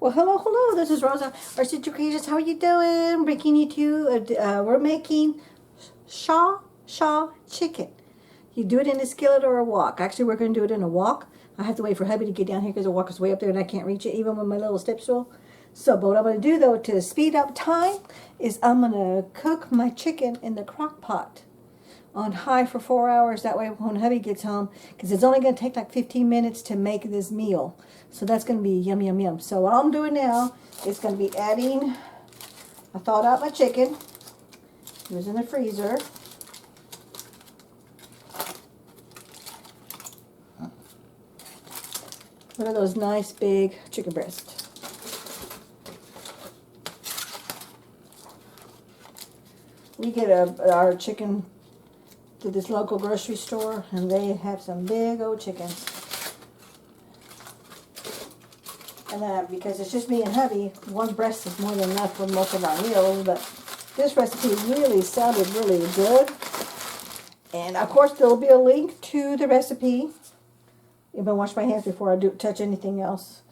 Well, hello, this is Rosa, our Sister Creators. How are you doing? Bringing you to, we're making Sha Cha Chicken. You do it in a skillet or a wok. Actually, we're going to do it in a wok. I have to wait for hubby to get down here because the wok is way up there and I can't reach it even with my little step stool. So, but what I'm going to do, though, to speed up time, is I'm going to cook my chicken in the crock pot on high for 4 hours. That way when hubby gets home, because it's only going to take like 15 minutes to make this meal. So that's going to be yum, yum, yum. So what I'm doing now is going to be adding, I thawed out my chicken. It was in the freezer. One of those nice big chicken breasts. We get our chicken to this local grocery store, and they have some big old chickens. And because it's just me and hubby, one breast is more than enough for most of our meals, but this recipe really sounded really good. And of course there'll be a link to the recipe. I'm gonna wash my hands before I touch anything else.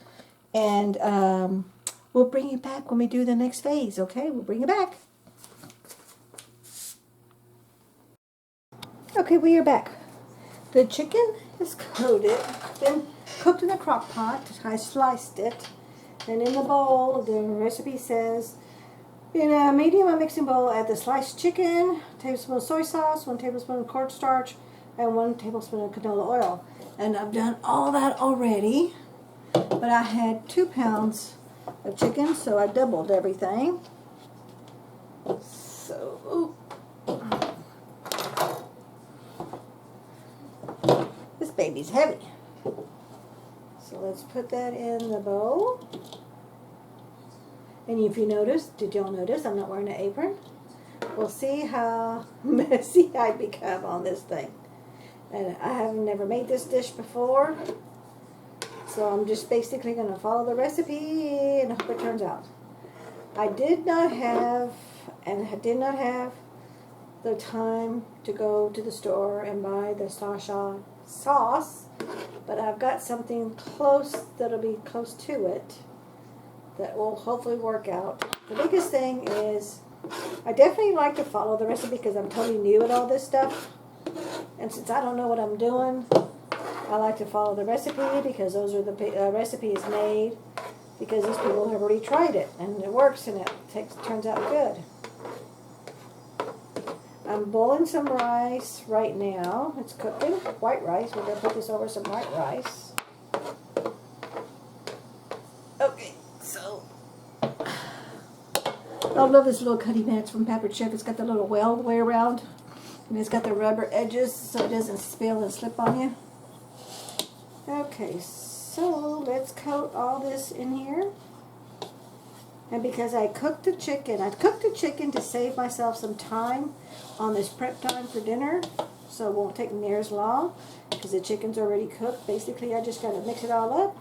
And we'll bring you back when we do the next phase, okay? We'll bring you back. Okay, we are back. The chicken is coated, been cooked in a crock pot. I sliced it. And in the bowl, the recipe says, in a medium mixing bowl, add the sliced chicken, 1 tablespoon of soy sauce, 1 tablespoon of cornstarch, and 1 tablespoon of canola oil. And I've done all that already, but I had 2 pounds of chicken, so I doubled everything. So, this baby's heavy. So let's put that in the bowl. And if you notice, did y'all notice I'm not wearing an apron? We'll see how messy I become on this thing. And I have never made this dish before. So I'm just basically going to follow the recipe and hope it turns out. I did not have the time to go to the store and buy the Sha Cha sauce, but I've got something close that'll be close to it that will hopefully work out. The biggest thing is I definitely like to follow the recipe because I'm totally new at all this stuff, and since I don't know what I'm doing, I like to follow the recipe because those are the recipes made because these people have already tried it and it works and it turns out good. I'm boiling some rice right now. It's cooking, white rice. We're going to put this over some white rice. Okay, so I love this little cutting mat. It's from Pepper Chef. It's got the little well way around, and it's got the rubber edges so it doesn't spill and slip on you. Okay, so let's coat all this in here. And because I cooked the chicken to save myself some time on this prep time for dinner, so it won't take near as long because the chicken's already cooked. Basically, I just got to mix it all up,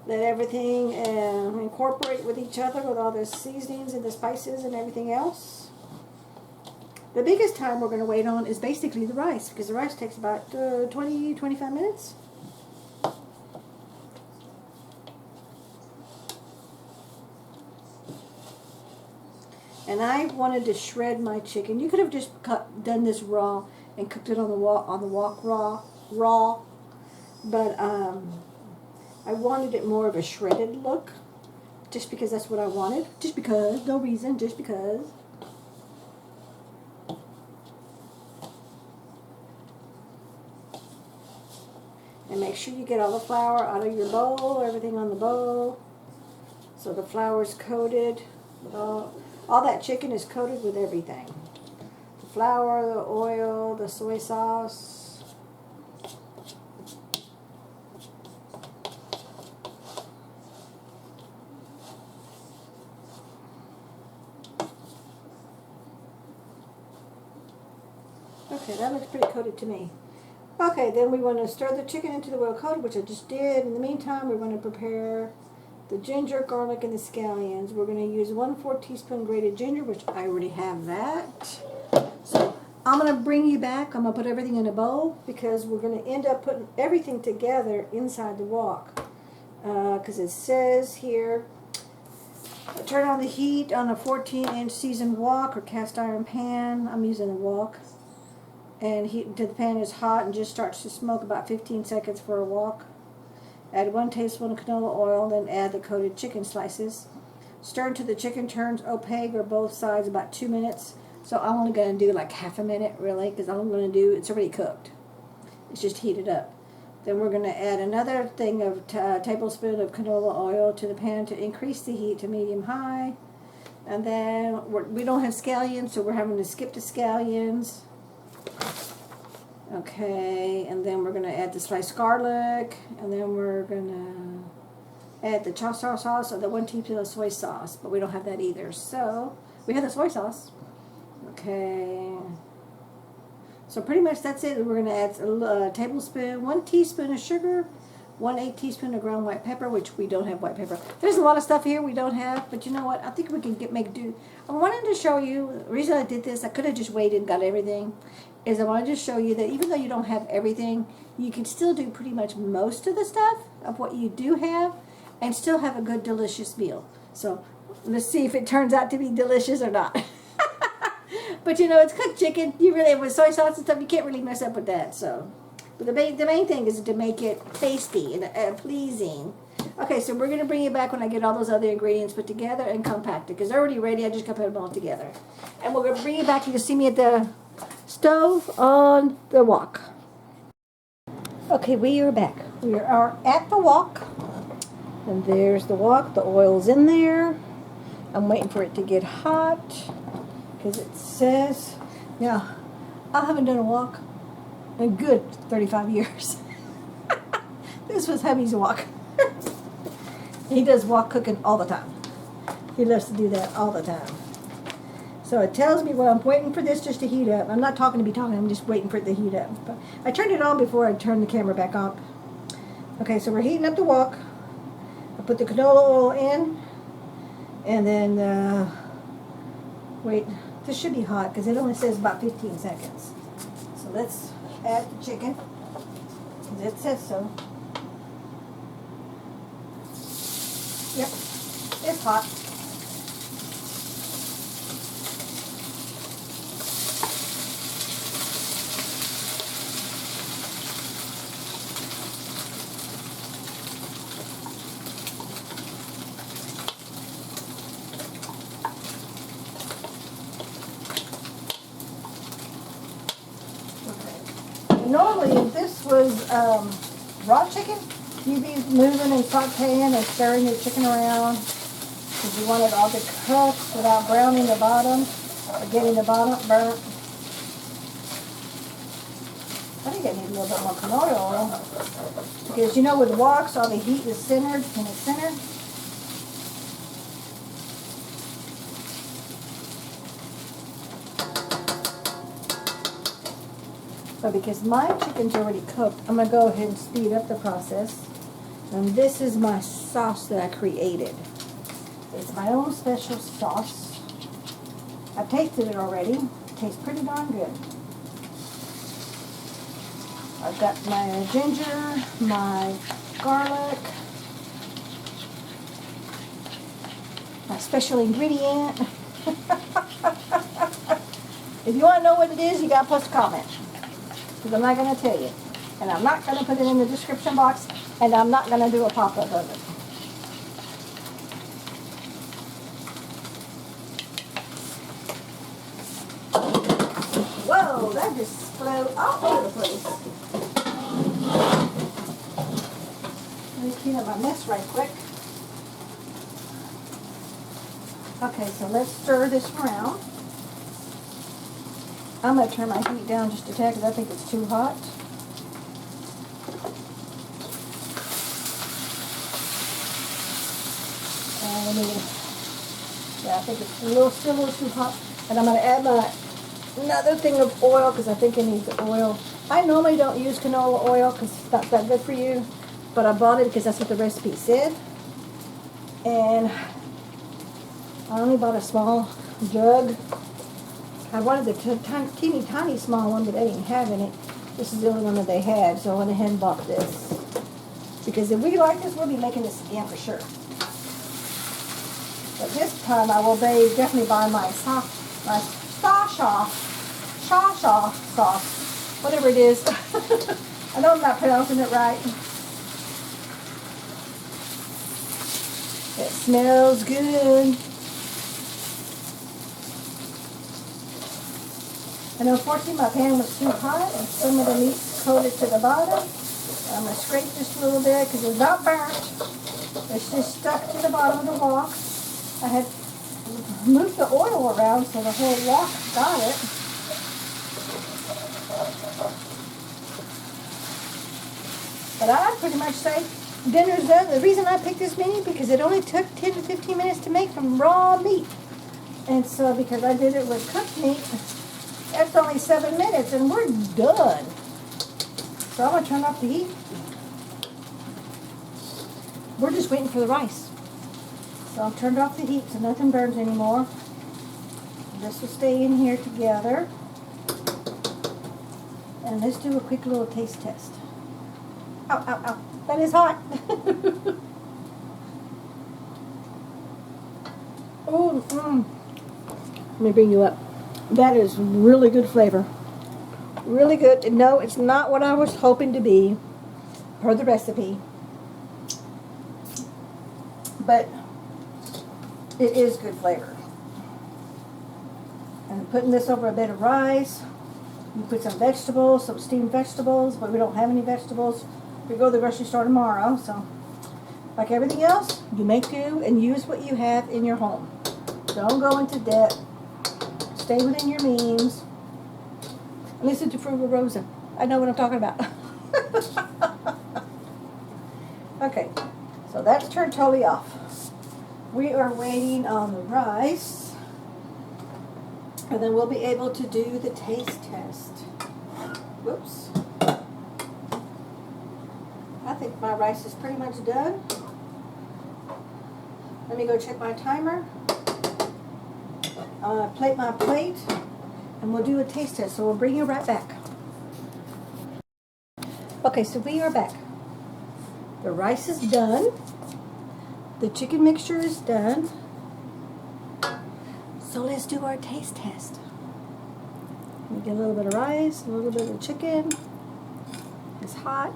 let everything incorporate with each other with all the seasonings and the spices and everything else. The biggest time we're going to wait on is basically the rice because the rice takes about 20-25 minutes. And I wanted to shred my chicken. You could have just done this raw and cooked it on the wok raw. But I wanted it more of a shredded look, just because that's what I wanted. Just because, no reason, just because. And make sure you get all the flour out of your bowl, everything on the bowl, so the flour is coated with all that chicken is coated with everything. The flour, the oil, the soy sauce. Okay, that looks pretty coated to me. Okay, then we want to stir the chicken into the well coated, which I just did. In the meantime, we're going to prepare the ginger, garlic, and the scallions. We're going to use 1/4 teaspoon grated ginger, which I already have that. So I'm going to bring you back. I'm going to put everything in a bowl because we're going to end up putting everything together inside the wok. Because it says here Turn on the heat on a 14-inch seasoned wok or cast iron pan. I'm using a wok. And heat until the pan is hot and just starts to smoke, about 15 seconds for a wok. Add 1 tablespoon of canola oil, then add the coated chicken slices. Stir until the chicken turns opaque or both sides about 2 minutes. So I'm only going to do like half a minute, really, because all I'm going to do, it's already cooked. It's just heated up. Then we're going to add another thing of tablespoon of canola oil to the pan to increase the heat to medium-high. And then we don't have scallions, so we're having to skip the scallions. Okay, and then we're going to add the sliced garlic, and then we're going to add the Cha Cha sauce or the 1 teaspoon of soy sauce, but we don't have that either. So we have the soy sauce. Okay. So pretty much that's it. We're going to add a tablespoon, 1 teaspoon of sugar, 1/8 teaspoon of ground white pepper, which we don't have white pepper. There's a lot of stuff here we don't have, but you know what? I think we can make do. I wanted to show you, the reason I did this, I could have just waited and got everything, is I wanted to show you that even though you don't have everything, you can still do pretty much most of the stuff of what you do have and still have a good, delicious meal. So let's see if it turns out to be delicious or not. But you know, it's cooked chicken. You really, with soy sauce and stuff, you can't really mess up with that. So, but the main thing is to make it tasty and pleasing. Okay, so we're gonna bring it back when I get all those other ingredients put together and compacted, because they're already ready. I just gotta put them all together, and we're gonna bring it back. You can see me at the stove on the wok. Okay, we are back. We are at the wok, and there's the wok. The oil's in there. I'm waiting for it to get hot. Because it says, now, I haven't done a wok in a good 35 years. This was hubby's wok. He does wok cooking all the time. He loves to do that all the time. So it tells me, well, I'm waiting for this just to heat up. I'm not talking to be talking, I'm just waiting for it to heat up. But I turned it on before I turned the camera back on. Okay, so we're heating up the wok. I put the canola oil in. And then, wait. This should be hot because it only says about 15 seconds. So let's add the chicken because it says so. Yep, it's hot. Normally, if this was raw chicken, you'd be moving and sauteing and stirring your chicken around because you want it all to cook without browning the bottom or getting the bottom burnt. I think I need a little bit more canola oil because you know with woks, all the heat is centered in the center. But because my chicken's already cooked, I'm going to go ahead and speed up the process. And this is my sauce that I created. It's my own special sauce. I've tasted it already. It tastes pretty darn good. I've got my ginger, my garlic, my special ingredient. If you want to know what it is, you got to post a comment. Because I'm not going to tell you. And I'm not going to put it in the description box. And I'm not going to do a pop-up of it. Whoa, that just flew all over the place. Let me clean up my mess right quick. Okay, so let's stir this around. I'm going to turn my heat down just a tad because I think it's too hot. And I think it's still a little too hot. And I'm going to add another thing of oil because I think it needs the oil. I normally don't use canola oil because it's not that good for you. But I bought it because that's what the recipe said. And I only bought a small jug. I wanted the teeny tiny small one, but they didn't have any. This is the only one that they had, so I went ahead and bought this. Because if we like this, we'll be making this again for sure. But this time I will definitely buy my Sha Cha sauce, whatever it is. I know I'm not pronouncing it right. It smells good. And unfortunately my pan was too hot and some of the meat coated to the bottom. I'm going to scrape this a little bit because it's not burnt. It's just stuck to the bottom of the wok. I had moved the oil around so the whole wok got it. But I'd pretty much say dinner's done. The reason I picked this many because it only took 10 to 15 minutes to make from raw meat. And so because I did it with cooked meat, that's only 7 minutes and we're done. So I'm going to turn off the heat. We're just waiting for the rice. So I've turned off the heat so nothing burns anymore. This will stay in here together. And let's do a quick little taste test. Ow, ow, ow. That is hot. Oh, Let me bring you up. That is really good flavor. Really good. No, it's not what I was hoping to be per the recipe. But it is good flavor. And putting this over a bed of rice. You put some vegetables, some steamed vegetables, but we don't have any vegetables. We go to the grocery store tomorrow, so like everything else, you make do and use what you have in your home. Don't go into debt. Stay within your means. Listen to Frugal Rosa. I know what I'm talking about. Okay, so that's turned totally off. We are waiting on the rice, and then we'll be able to do the taste test. Whoops. I think my rice is pretty much done. Let me go check my timer. Plate my plate, and we'll do a taste test. So we'll bring you right back. Okay, so we are back. The rice is done. The chicken mixture is done. So let's do our taste test. We get a little bit of rice, a little bit of chicken. It's hot.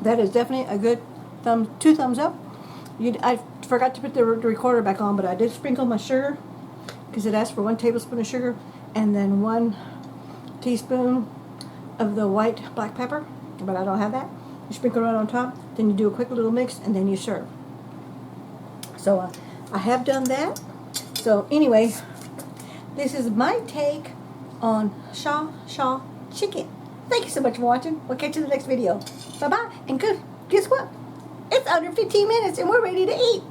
That is definitely a good two thumbs up. I forgot to put the recorder back on, but I did sprinkle my sugar because it asked for 1 tablespoon of sugar and then 1 teaspoon of the white black pepper, but I don't have that. You sprinkle it on top, then you do a quick little mix, and then you serve. So I have done that. So anyway, this is my take on Sha Cha Chicken. Thank you so much for watching. We'll catch you in the next video. Bye-bye. And guess what? It's under 15 minutes and we're ready to eat.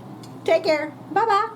Take care. Bye-bye.